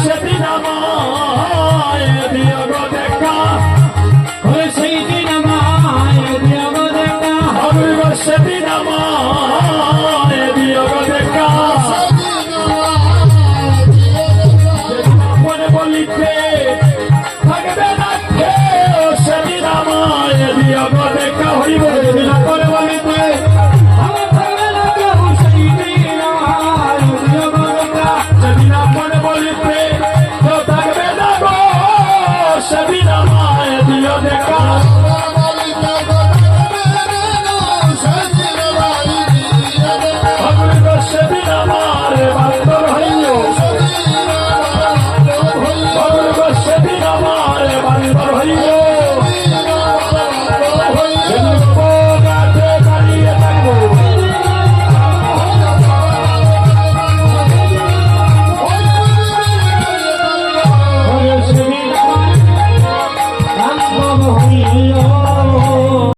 সেদিন আমায় দিও গো দেখা সেই দিন আমায় দিও গো দেখা আমি গো সেদিন আমায় দিও গো দেখা মনে বলিতে থাকবে না কেউ সেদিন আমায় দিও গো দেখা হইব সেদিন করে বলিতে আমার থাকবে না কেউ সেই দিন আমায় দিও গো দেখা সেদিন মনে বলিতে কেউ থাকবে না গো সেদিন আমায় দিও দেখা আমি গো সেদিন আমার বান্দর হইল আমি গো সেদিন আমার বান্দর হইল গাছে দাঁড়িয়ে থাকবো সেদিন আমার বান্ধব হইল